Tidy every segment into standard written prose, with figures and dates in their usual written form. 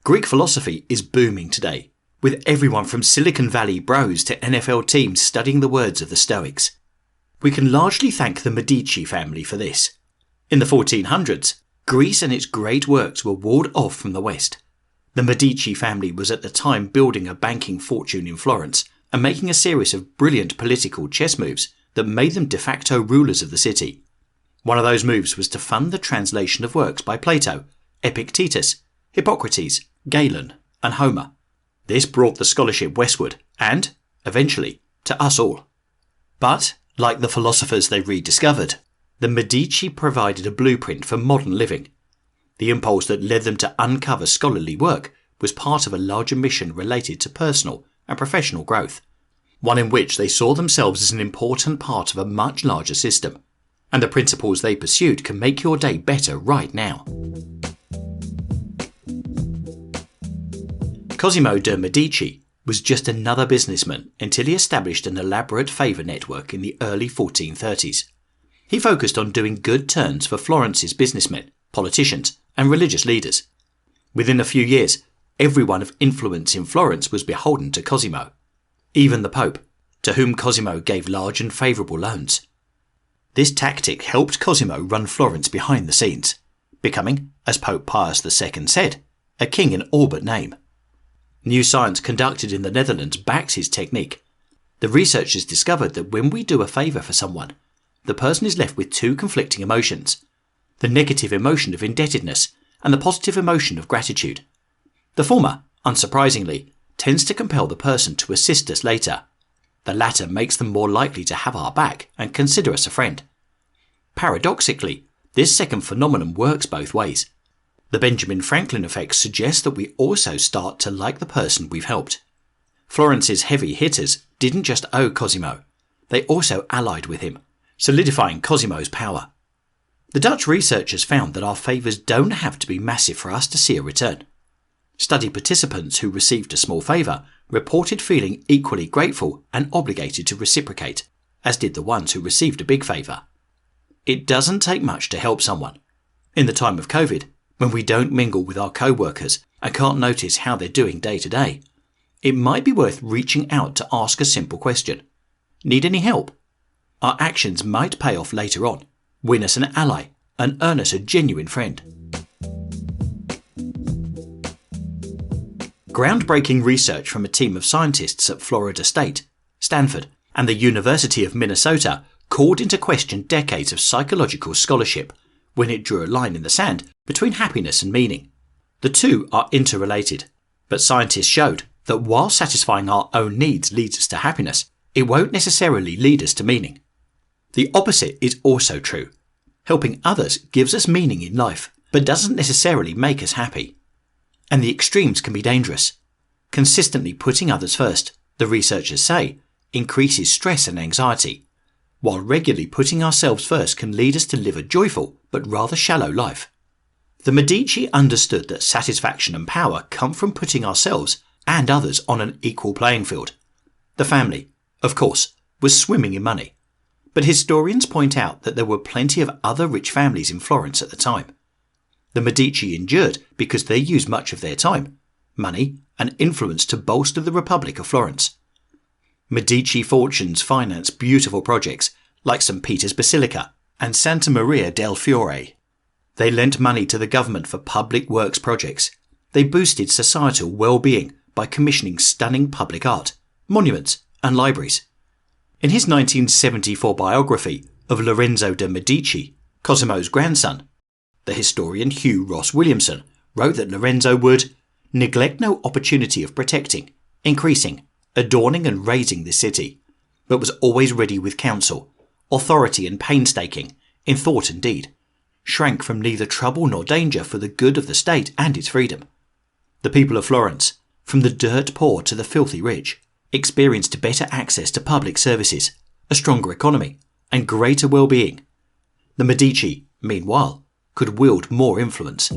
Greek philosophy is booming today, with everyone from Silicon Valley bros to NFL teams studying the words of the Stoics. We can largely thank the Medici family for this. In the 1400s, Greece and its great works were walled off from the West. The Medici family was at the time building a banking fortune in Florence and making a series of brilliant political chess moves that made them de facto rulers of the city. One of those moves was to fund the translation of works by Plato, Epictetus, Hippocrates, Galen, and Homer. This brought the scholarship westward and, eventually, to us all. But, like the philosophers they rediscovered, the Medici provided a blueprint for modern living. The impulse that led them to uncover scholarly work was part of a larger mission related to personal and professional growth, one in which they saw themselves as an important part of a much larger system, and the principles they pursued can make your day better right now. Cosimo de' Medici was just another businessman until he established an elaborate favour network in the early 1430s. He focused on doing good turns for Florence's businessmen, politicians, and religious leaders. Within a few years, everyone of influence in Florence was beholden to Cosimo, even the Pope, to whom Cosimo gave large and favourable loans. This tactic helped Cosimo run Florence behind the scenes, becoming, as Pope Pius II said, a king in all but name. New science conducted in the Netherlands backs his technique. The researchers discovered that when we do a favour for someone, the person is left with two conflicting emotions: the negative emotion of indebtedness and the positive emotion of gratitude. The former, unsurprisingly, tends to compel the person to assist us later. The latter makes them more likely to have our back and consider us a friend. Paradoxically, this second phenomenon works both ways. The Benjamin Franklin effect suggests that we also start to like the person we've helped. Florence's heavy hitters didn't just owe Cosimo, they also allied with him, solidifying Cosimo's power. The Dutch researchers found that our favours don't have to be massive for us to see a return. Study participants who received a small favour reported feeling equally grateful and obligated to reciprocate, as did the ones who received a big favour. It doesn't take much to help someone. In the time of COVID, when we don't mingle with our co-workers and can't notice how they're doing day to day, it might be worth reaching out to ask a simple question. Need any help? Our actions might pay off later on, win us an ally, and earn us a genuine friend. Groundbreaking research from a team of scientists at Florida State, Stanford, and the University of Minnesota called into question decades of psychological scholarship when it drew a line in the sand between happiness and meaning. The two are interrelated, but scientists showed that while satisfying our own needs leads us to happiness, it won't necessarily lead us to meaning. The opposite is also true. Helping others gives us meaning in life, but doesn't necessarily make us happy. And the extremes can be dangerous. Consistently putting others first, the researchers say, increases stress and anxiety, while regularly putting ourselves first can lead us to live a joyful but rather shallow life. The Medici understood that satisfaction and power come from putting ourselves and others on an equal playing field. The family, of course, was swimming in money, but historians point out that there were plenty of other rich families in Florence at the time. The Medici endured because they used much of their time, money, and influence to bolster the Republic of Florence. Medici fortunes financed beautiful projects like St. Peter's Basilica and Santa Maria del Fiore. They lent money to the government for public works projects. They boosted societal well-being by commissioning stunning public art, monuments, and libraries. In his 1974 biography of Lorenzo de' Medici, Cosimo's grandson, the historian Hugh Ross Williamson wrote that Lorenzo would neglect no opportunity of protecting, increasing, adorning and raising the city, but was always ready with counsel, authority and painstaking, in thought and deed, shrank from neither trouble nor danger for the good of the state and its freedom. The people of Florence, from the dirt poor to the filthy rich, experienced better access to public services, a stronger economy, and greater well-being. The Medici, meanwhile, could wield more influence.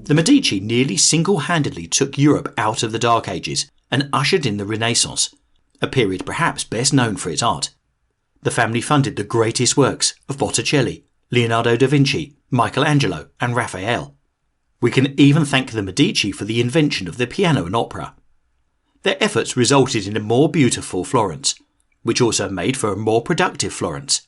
The Medici nearly single-handedly took Europe out of the Dark Ages and ushered in the Renaissance, a period perhaps best known for its art. The family funded the greatest works of Botticelli, Leonardo da Vinci, Michelangelo, and Raphael. We can even thank the Medici for the invention of the piano and opera. Their efforts resulted in a more beautiful Florence, which also made for a more productive Florence.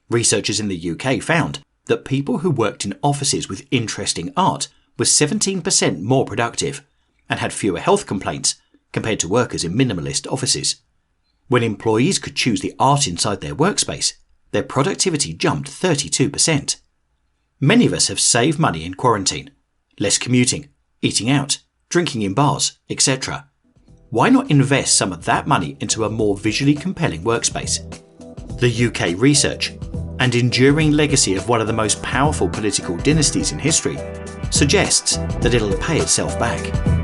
Researchers in the UK found that people who worked in offices with interesting art were 17% more productive and had fewer health complaints compared to workers in minimalist offices. When employees could choose the art inside their workspace, their productivity jumped 32%. Many of us have saved money in quarantine. Less commuting, eating out, drinking in bars, etc. Why not invest some of that money into a more visually compelling workspace? The UK research and enduring legacy of one of the most powerful political dynasties in history suggests that it'll pay itself back.